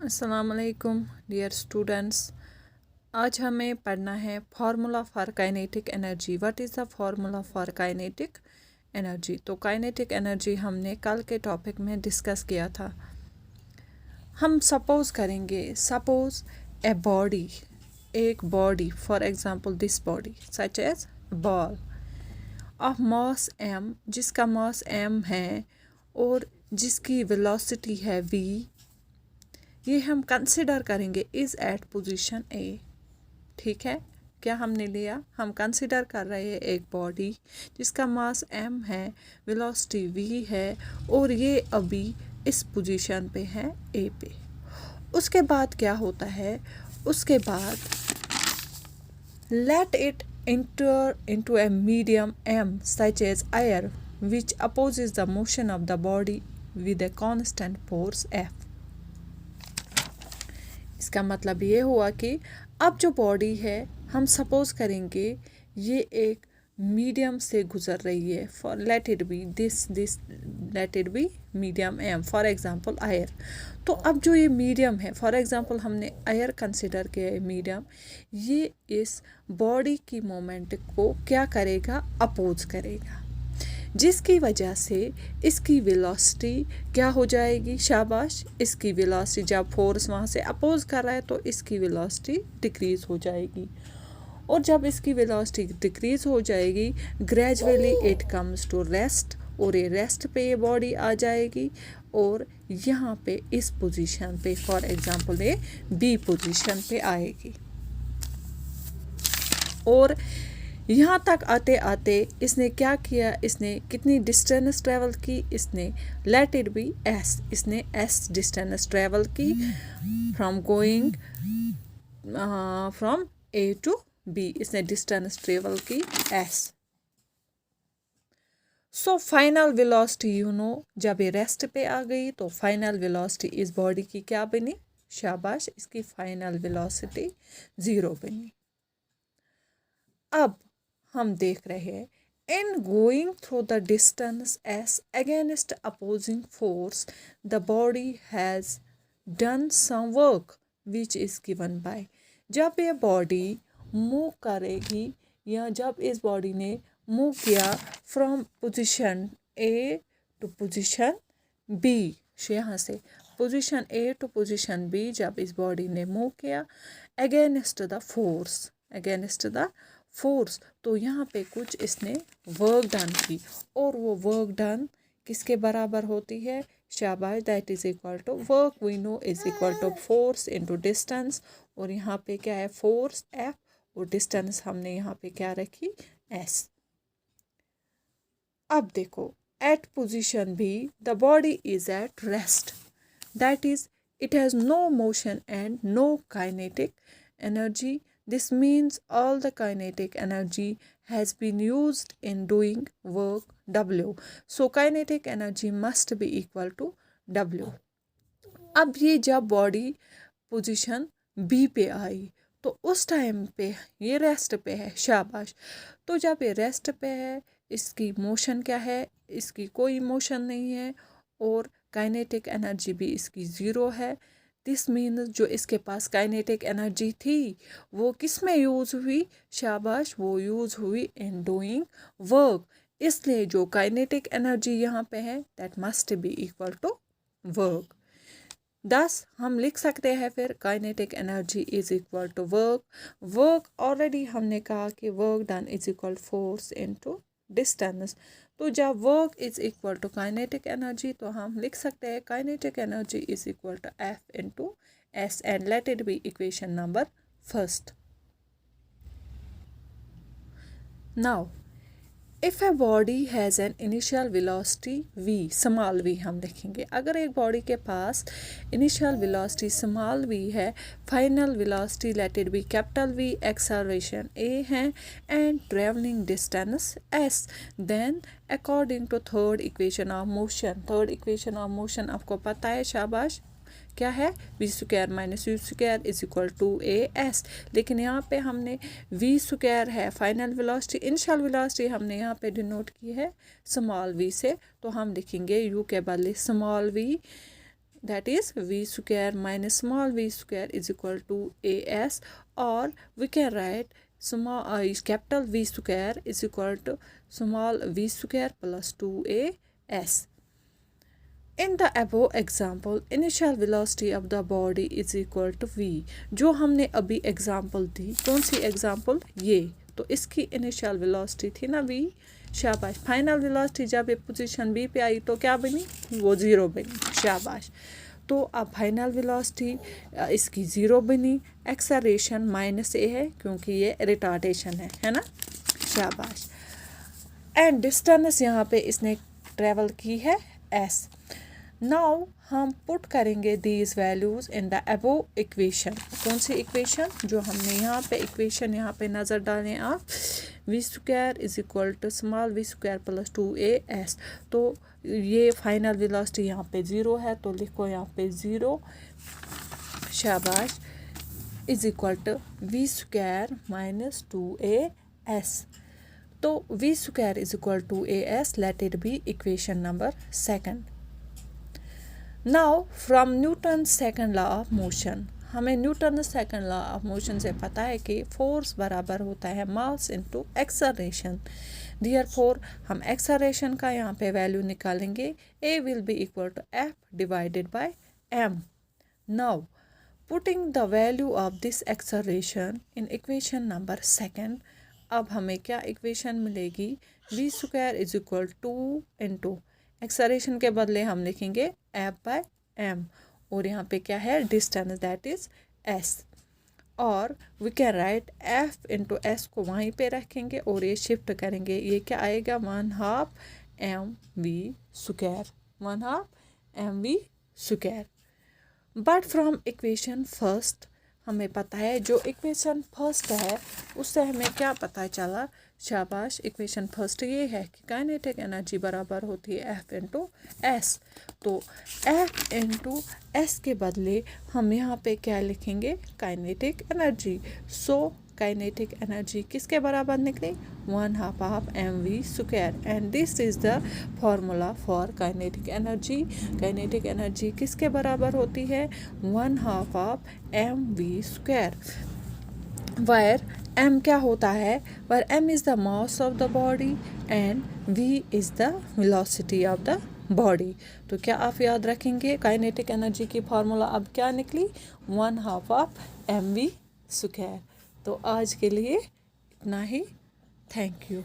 अस्सलामुअलैकुम dear students. आज हमें पढ़ना है formula for kinetic energy. What is the formula for kinetic energy. तो काइनेटिक एनर्जी हमने कल के टॉपिक में डिस्कस किया था। हम सपोज करेंगे, सपोज ए बॉडी, एक body, for example this body such as ball of mass m, जिसका मास m है और जिसकी वेलोसिटी है v, ये हम कंसिडर करेंगे इज़ एट पोजीशन ए। ठीक है, क्या हमने लिया, हम कंसिडर कर रहे हैं एक बॉडी जिसका मास m है, वेलोसिटी v है और ये अभी इस पोजीशन पे है ए पे। उसके बाद क्या होता है, उसके बाद let it enter into a medium m such as air which opposes the motion of the body with a constant force f। इसका मतलब ये हुआ कि अब जो बॉडी है हम सपोज करेंगे ये एक मीडियम से गुजर रही है, for let it be this let it be medium M, for example air. तो अब जो ये मीडियम है, फॉर एग्जांपल हमने एयर कंसिडर किया है मीडियम, ये इस बॉडी की मोमेंट को क्या करेगा, अपोज करेगा, जिसकी वजह से इसकी वेलोसिटी क्या हो जाएगी, शाबाश, इसकी वेलोसिटी जब फोर्स वहाँ से अपोज कर रहा है तो इसकी वेलोसिटी डिक्रीज़ हो जाएगी। और जब इसकी वेलोसिटी डिक्रीज़ हो जाएगी gradually it comes to rest, और ये रेस्ट पे ये बॉडी आ जाएगी और यहाँ पे इस पोजीशन पे फॉर एग्जांपल ये बी पोजीशन पे आएगी। और यहाँ तक आते आते इसने क्या किया, इसने कितनी डिस्टेंस ट्रेवल की, इसने लेट इट बी एस, इसने एस डिस्टेंस ट्रेवल की from going from A to B, इसने डिस्टेंस ट्रेवल की S. So final velocity you know, जब ये रेस्ट पे आ गई तो फाइनल वेलोसिटी इस बॉडी की क्या बनी, शाबाश, इसकी फाइनल वेलोसिटी 0 बनी। अब हम देख रहे हैं in going through the distance S against opposing force the body has done some work which is given by. जब ये बॉडी मूव करेगी या जब इस बॉडी ने मूव किया from position A to position B, यहाँ से position A to position B, जब इस बॉडी ने मूव किया against the force, against the force, तो यहाँ पे कुछ इसने वर्क डन की और वो वर्क डन किसके बराबर होती है, शाबाश, that is equal to work we know is equal to force into distance. और यहाँ पे क्या है, फोर्स एफ और डिस्टेंस हमने यहाँ पे क्या रखी, एस। अब देखो at position B the body is at rest, that is it has no motion and no kinetic energy. This means all the kinetic energy has been used in doing work W. So kinetic energy must be equal to W. अब ये जब body position B पे आई तो उस time पे ये rest पे है, शाबाश। तो जब ये रेस्ट पे है इसकी मोशन क्या है, इसकी कोई मोशन नहीं है और काइनेटिक एनर्जी भी इसकी 0 है। दिस मीन्स जो इसके पास काइनेटिक एनर्जी थी वो किस में यूज़ हुई, शाबाश, वो यूज़ हुई इन डूइंग वर्क। इसलिए जो काइनेटिक एनर्जी यहाँ पे है that must be equal to work. Thus हम लिख सकते हैं फिर kinetic energy is equal to work. Work already हमने कहा कि work done is equal force into distance. तो जब work is equal to kinetic energy तो हम लिख सकते हैं kinetic energy is equal to F into S and let it be equation number first. Now if a body has an initial velocity v, small v हम लिखेंगे। अगर एक body के पास इनिशियल वेलोसिटी स्मॉल v है, final velocity let it be capital V, acceleration a है and travelling distance s, then according to third equation of motion, third equation of motion आपको पता है, शाबाश, क्या है, V square minus U square is equal to A S. लेकिन यहाँ पे हमने वी स्क्वायर है फाइनल वेलोसिटी, इनिशियल वेलोसिटी हमने यहाँ पे डिनोट की है स्मॉल वी से, तो हम लिखेंगे यू के बदले small V that is v square minus small v square is equal to as, or we can write capital V square is equal to small v square plus 2as. In the above example, initial velocity of the body is equal to v. जो हमने अभी example दी, कौन सी example? ये, तो इसकी initial velocity थी ना v। शाबाश। फाइनल वेलोसिटी जब ये पोजीशन b पे आई तो क्या बनी? वो 0 बनी। शाबाश। तो अब फाइनल वेलोसिटी इसकी 0 बनी। एक्सेलरेशन माइनस ए है क्योंकि ये रिटार्डेशन है ना। शाबाश। एंड डिस्टेंस यहाँ पे इसने ट्रेवल की है s। नाउ हम पुट करेंगे these values in the above equation. कौन सी इक्वेशन? जो हमने यहाँ पे इक्वेशन यहाँ पे नज़र डालें आप, V square is equal to small V square plus 2as। तो ये फाइनल वेलोसिटी यहाँ पे 0 है, तो लिखो यहाँ पे 0। शाबाश। Is equal to v square minus 2as। तो v square is equal to as, let it be equation number 2। Now from Newton second law of motion, हमें Newton second law of motion से पता है कि फोर्स बराबर होता है mass into acceleration. Therefore हम एक्सेलरेशन का यहाँ पे वैल्यू निकालेंगे, a will be equal to f divided by m। Now putting the value of this acceleration in equation number 2, अब हमें क्या इक्वेशन मिलेगी? v square is equal two into acceleration के बदले हम लिखेंगे f बाय m, और यहाँ पे क्या है? Distance, that is s। और we can write f into s को वहीं पे रखेंगे और ये शिफ्ट करेंगे, ये क्या आएगा? 1/2 mv square, 1/2 mv square. But from equation first, हमें पता है जो इक्वेशन फर्स्ट है उससे हमें क्या पता चला? शाबाश। इक्वेशन फर्स्ट ये है कि काइनेटिक एनर्जी बराबर होती है F इंटू एस। तो F इंटू एस के बदले हम यहाँ पे क्या लिखेंगे? Kinetic energy. So kinetic energy किसके बराबर निकली? 1/2 of mv square. And this is the formula for kinetic energy. Kinetic energy किसके बराबर होती है? 1/2 of mv square. Wire m क्या होता है? Wire m is the mass of the body and v is the velocity of the body. तो क्या आप याद रखेंगे? काइनेटिक एनर्जी की फार्मूला अब क्या निकली? 1/2 ऑफ mv स्क्वायर। तो आज के लिए इतना ही। Thank you.